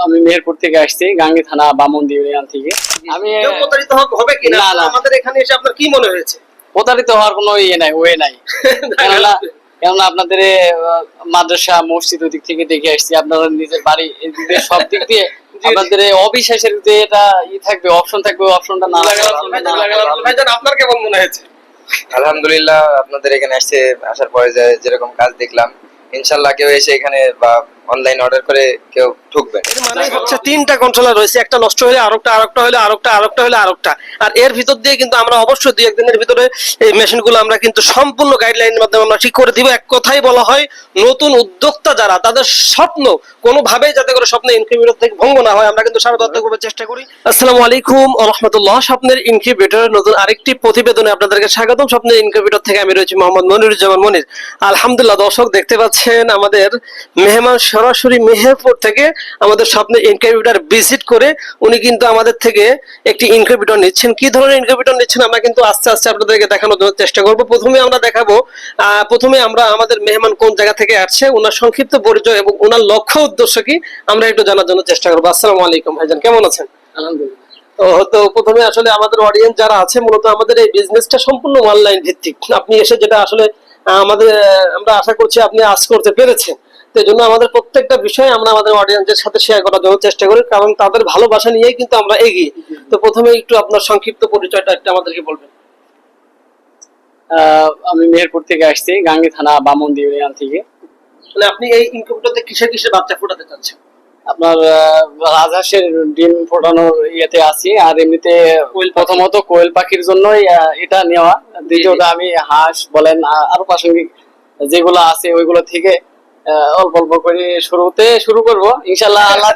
আমি মেহেরপুর থেকে আসছি, গাঙ্গী থানা বামন্দি ইউনিয়ন থেকে। আমি কেউ প্রতারিত হবে কিনা না, না। আমাদের এখানে এসে আপনার কি মনে হয়েছে? প্রতারিত হওয়ার কোনো ওয়ে নাই। কেননা আপনাদের মাদ্রাসা মসজিদ ওদিক থেকে দেখে আসছি, আপনারা নিজের বাড়ি এদিকে সব দিক দিয়ে আপনাদের অবিশ্বাসের যে এটা থাকবে, অপশন থাকবে, অপশনটা না ভাইজান আপনার কেমন মনে হয়েছে? আলহামদুলিল্লাহ, আপনাদের এখানে আসার পরে যেরকম কাজ দেখলাম, ইনশাল্লাহ কেউ এসে এখানে বা অনলাইন অর্ডার করে কেউ ঠকবে। এর মানে হচ্ছে তিনটা কন্ট্রোলার রয়েছে, একটা নষ্ট হলে আরেকটা, আরেকটা হলে আরেকটা, আরেকটা হলে আরেকটা। আর এর ভিতর দিয়ে কিন্তু আমরা অবশ্যই দুই একদিনের ভিতরে এই মেশিনগুলো আমরা কিন্তু সম্পূর্ণ গাইডলাইনের মাধ্যমে আমরা ঠিক করে দিব। এক কথাই বলা হয়, নতুন উদ্যোক্তা যারা, তাদের স্বপ্ন কোনোভাবেই যাতে করে স্বপ্নের ইনকিউবেটর থেকে ভঙ্গ না হয়, আমরা কিন্তু সারাবদ্ধ করবার চেষ্টা করি। আসসালামু আলাইকুম ওয়া রাহমাতুল্লাহ। স্বপ্নের ইনকিউবেটরের নতুন আরেকটি প্রতিবেদনে আপনাদেরকে স্বাগতম। স্বপ্নের ইনকিউবেটর থেকে আমি রয়েছি মোহাম্মদ মনিরুজ্জামান মনির। আলহামদুলিল্লাহ দর্শক, দেখতে পাচ্ছেন আমাদের মেহমান সরাসরি মেহেরপুর থেকে আমাদের স্বপ্নের ইনকিউবেটর ভিজিট করে উনি কিন্তু আমাদের থেকে একটি ইনকিউবেটর নিচ্ছেন। কি ধরনের ইনকিউবেটর নিচ্ছেন আমরা কিন্তু আস্তে আস্তে আপনাদেরকে দেখানোর চেষ্টা করব। প্রথমে আমরা দেখাবো, প্রথমে আমরা আমাদের মেহমান কোন জায়গা থেকে আসছে, ওনার সংক্ষিপ্ত পরিচয় এবং ওনার লক্ষ্য উদ্দেশ্য কি আমরা একটু জানার জন্য চেষ্টা করবো। আসসালামু আলাইকুম ভাইজান, কেমন আছেন? আলহামদুলিল্লাহ। তো প্রথমে আসলে আমাদের অডিয়েন্স যারা আছে, মূলত আমাদের এই বিজনেসটা সম্পূর্ণ অনলাইন ভিত্তিক। আপনি এসে যেটা আসলে আমাদের আমরা আশা করছি আপনি আজ করতে পেরেছেন। তো এই জন্য আমাদের প্রত্যেকটা বিষয় আমরা আমাদের অডিয়েন্সের সাথে শেয়ার করার জন্য চেষ্টা করি, কারণ তাদের ভালোবাসা নিয়েই কিন্তু আমরা এগিয়ে। তো প্রথমে একটু আপনার সংক্ষিপ্ত পরিচয়টা একটু আমাদেরকে বলবেন। আমি মেহেরপুর থেকে আসছি, গাঙ্গী থানা বামন্দি ইউনিয়ন থেকে। মানে আপনি এই ইনকিউবেটরতে কিসের কিসের বাচ্চা ফোটাতে চাচ্ছেন? আপনার রাজহাঁসের ডিম ফোটানোর ইয়েতে আছি, আর এমনিতে প্রথমত কোয়েল পাখির জন্যই এটা নেওয়া। দ্বিতীয়ত আমি হাঁস বলেন আরো প্রাসঙ্গিক যেগুলো আছে ওইগুলো থেকে অল্প অল্প করে শুরু করবো ইনশাল্লাহ। আল্লাহ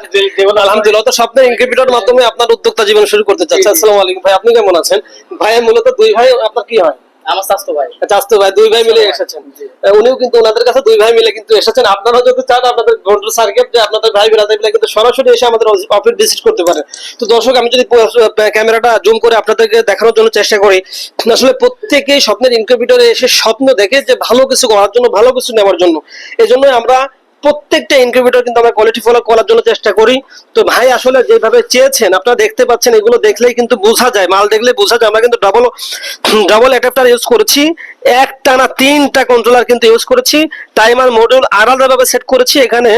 আলহামদুলিল্লাহ। তো স্বপ্নের ইনকিউবেটর মাধ্যমে আপনার উদ্যোক্তা জীবন শুরু করতে চাচ্ছেন। আসসালামু আলাইকুম ভাই, আপনি কেমন আছেন? ভাই মূলত দুই ভাই, আপনার কি হয়? আমার চাচতো ভাই। চাচতো ভাই, দুই ভাই মিলে এসেছেন। উনিও কিন্তু ওনাদের কাছে দুই ভাই মিলে কিন্তু এসেছেন। আপনারা যদি চান আপনাদের কন্ট্রোল সার্কিট যে আপনাদের ভাই ব্রাদার মিলে কিন্তু সরাসরি এসে আমাদের অফিস ভিজিট করতে পারেন। তো দর্শক, আমি যদি ক্যামেরাটা জুম করে আপনাদেরকে দেখানোর জন্য চেষ্টা করি, আসলে প্রত্যেকেই স্বপ্নের ইনকিউবেটরে এসে স্বপ্ন দেখে যে ভালো কিছু করার জন্য, ভালো কিছু নেওয়ার জন্য। এজন্য আমরা প্রত্যেকটা ইনকিউবেটর কিন্তু আমরা কোয়ালিটি ফলো করার জন্য চেষ্টা করি। তো ভাই আসলে যেভাবে চেয়েছেন আপনারা দেখতে পাচ্ছেন, এগুলো দেখলেই কিন্তু বোঝা যায়, মাল দেখলে বোঝা যায়। আমরা কিন্তু ডাবল অ্যাডাপ্টার ইউজ করেছি, একটানা তিনটা কন্ট্রোলার কিন্তু ইউজ করেছি, টাইমার মডিউল আলাদাভাবে সেট করেছি। এখানে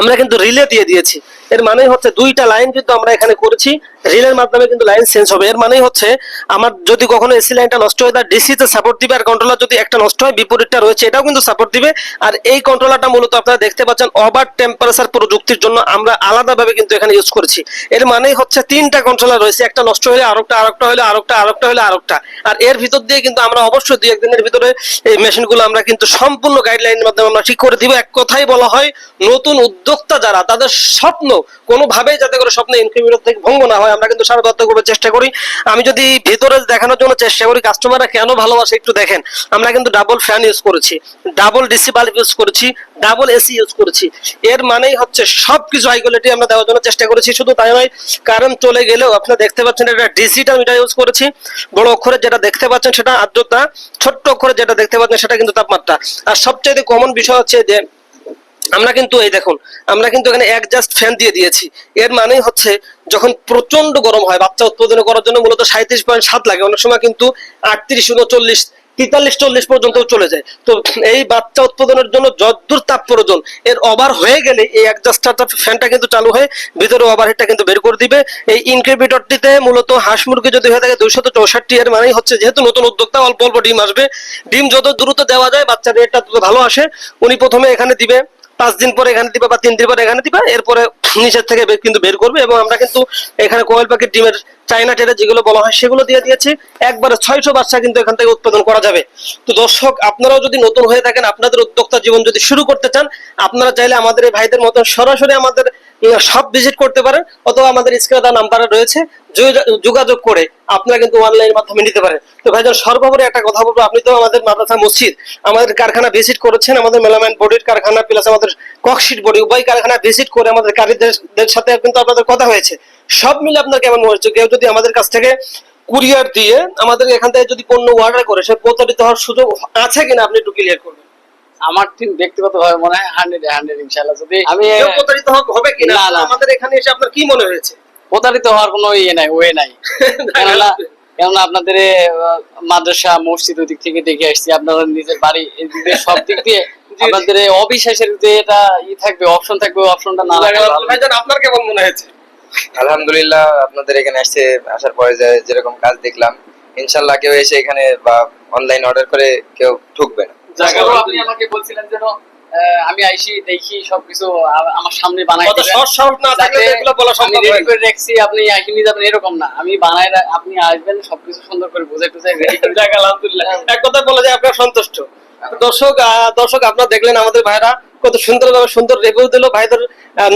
আমরা কিন্তু রিলে দিয়ে দিয়েছি। এর মানে হচ্ছে দুইটা লাইন কিন্তু আমরা এখানে করেছি, রিলের মাধ্যমে কিন্তু লাইন চেঞ্জ হবে। এর মানে হচ্ছে আমার যদি কখনো এসি লাইনটা নষ্ট হয়, তার ডিসি তে সাপোর্ট দিবে, আর কন্ট্রোলার যদি একটা নষ্ট হয় বিপরীতটা রয়েছে এটাও কিন্তু সাপোর্ট দিবে। আর এই কন্ট্রোলারটা মূলত আপনারা দেখতে পাচ্ছেন ওভার টেম্পারেচার প্রযুক্তির জন্য আমরা আলাদাভাবে কিন্তু এখানে ইউজ করেছি। এর মানে হচ্ছে তিনটা কন্ট্রোলার রয়েছে, একটা নষ্ট হলে আরেকটা, আরেকটা হলে আরেকটা, আরেকটা হলে আরেকটা। আর এর ভিতর দিয়ে কিন্তু আমরা অবশ্যই দুই একদিনের ভিতরে এই মেশিনগুলো আমরা কিন্তু সম্পূর্ণ গাইডলাইনের মাধ্যমে আমরা ঠিক করে দিব। এক কথাই বলা হয়, নতুন উদ্যোক্তা যারা, তাদের স্বপ্ন কোনোভাবেই যাতে করে স্বপ্নের ইনকিউবেটর থেকে ভঙ্গ না হয়, আমরা কিন্তু সারাবদ্ধ করবার চেষ্টা করি। আমি যদি ভিতরে দেখানোর জন্য চেষ্টা করি কাস্টমাররা কেন ভালোবাসে একটু দেখেন। আমরা কিন্তু ডাবল ফ্যান ইউজ করেছি, ডাবল ডিসি বাল্ব ইউজ করেছি, ডাবল এসি ইউজ করেছি। এর মানেই হচ্ছে সবকিছু হাই কোয়ালিটি আমরা দেওয়ার জন্য চেষ্টা করেছি। শুধু তাই নয়, কারেন্ট চলে গেলেও আপনারা দেখতে পাচ্ছেন এটা ডিজিটাল মিটার ইউজ করেছি। বড় অক্ষরে যেটা দেখতে পাচ্ছেন সেটা আর্দ্রতা, ছোট্ট অক্ষরে যেটা দেখতে পাচ্ছেন সেটা কিন্তু তাপমাত্রা। আর সবচেয়ে কমন বিষয় হচ্ছে যে আমরা কিন্তু এই দেখুন, আমরা কিন্তু এখানে অ্যাডজাস্ট ফ্যান দিয়ে দিয়েছি। এর মানেই হচ্ছে যখন প্রচন্ড গরম হয়, বাচ্চা উৎপাদন করার জন্য মূলত 37.7 লাগে, অনেক সময় কিন্তু 38, 39, 43, 40 পর্যন্ত চলে যায়। তো এই বাচ্চা উৎপাদনের জন্য যতদূর তাপ প্রয়োজন, এর ওভার হয়ে গেলে এই অ্যাডজাস্টারটা ফ্যানটা কিন্তু চালু হয়ে ভিতরে ওভারহিটটা কিন্তু বের করে দিবে। এই ইনকিউবেটরটিতে মূলত হাঁস মুরগি যদি হয়ে থাকে 264, এর মানেই হচ্ছে যেহেতু নতুন উদ্যোক্তা অল্প অল্প ডিম আসবে, ডিম যত দ্রুত দেওয়া যায় বাচ্চার রেটটা তত ভালো আসে। উনি প্রথমে এখানে দিবে, 5 দিন পরে এখানে দিবা বা 3 দিন পরে এখানে দিবা, এরপরে নিচের থেকে কিন্তু বের করবে। এবং আমরা কিন্তু এখানে কোয়েল পাখির ডিমের চাইনা টেরে যেগুলো বলা হয় সেগুলো দিয়ে দিয়েছি। একবারে 600 বাচ্চা কিন্তু এখান থেকে উৎপাদন করা যাবে। তো দর্শক, আপনারাও যদি নতুন হয়ে থাকেন, আপনাদের উদ্যোক্তা জীবন যদি শুরু করতে চান, আপনারা চাইলে আমাদের এই ভাইদের মতো সরাসরি আমাদের সব ভিজিট করতে পারেন, অথবা আমাদের স্ক্রিনে দেওয়া নাম্বারে রয়েছে, যোগাযোগ করে আপনারা কিন্তু অনলাইনের মাধ্যমে নিতে পারেন। তো ভাইজান সর্বোপরি একটা কথা বলবো, আপনি তো আমাদের মাদ্রাসা মসজিদ, আমাদের কারখানা ভিজিট করেছেন, আমাদের মেলামাইন বডির কারখানা প্লাস আমাদের ককশিট বডি উভয় কারখানা ভিজিট করে আমাদের কারিগরদের সাথে কিন্তু আপনাদের কথা হয়েছে। সব মিলে আপনার কেমন হয়েছে? কেউ যদি আমাদের কাছ থেকে কুরিয়ার দিয়ে আমাদের এখান থেকে যদি পণ্য অর্ডার করে, সে প্রতারিত হওয়ার সুযোগ আছে কিনা আপনি একটু ক্লিয়ার করবেন। আমার ঠিক ব্যক্তিগতভাবে মনে হয় 100 ইনশাআল্লাহ। যদি আমি কেউ প্রতারিত হবে কিনা না, না। আমাদের এখানে এসে আপনার কি মনে হয়েছে? প্রতারিত হওয়ার কোনো ইয়ে নাই, ওয়ে নাই। কেননা আপনাদের মাদ্রাসা মসজিদ ওই দিক থেকে দেখে আসছি, আপনারা নিজের বাড়ি এই দিক দিয়ে সব দিক দিয়ে আপনাদের অবিশ্বাসের যে এটা থাকবে, অপশন থাকবে, ওই অপশনটা না রাখলে ভালো। ভাইজান আপনার কেমন মনে হয়েছে? আলহামদুলিল্লাহ, আপনাদের এখানে আসার পরে যেরকম কাজ দেখলাম, ইনশাল্লাহ কেউ এসে এখানে বা অনলাইন অর্ডার করে কেউ ঠকবে না। জায়গাও আপনি আমাকে বলছিলেন যেন আমি আইসি দেখি সবকিছু আমার সামনে বানাই কত দিবেন। সহজ সহজ না থাকলে যাতে এগুলো বলা আমি সম্ভব রেডি হয় না। করে রাখছি, আপনি আইসি নিয়ে যাবেন এরকম না, আমি বানাই আপনি আসবেন সবকিছু সুন্দর করে বুঝাই টুজাই রেডি করে যাক, আলহামদুলিল্লাহ, এক কথা বলা যায় আপনারা সন্তুষ্ট। দর্শক আপনারা দেখলেন আমাদের ভাইরা কত সুন্দরভাবে সুন্দর রিভিউ দিল ভাইদের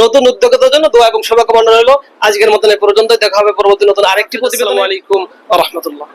নতুন উদ্যোগতার জন্য। দোয়া এবং শুভকামনা রইল। আজকের মতন এই পর্যন্ত, দেখা হবে পরবর্তী নতুন আরেকটি প্রতিবেদন। আসসালামু আলাইকুম ওয়া রাহমাতুল্লাহ।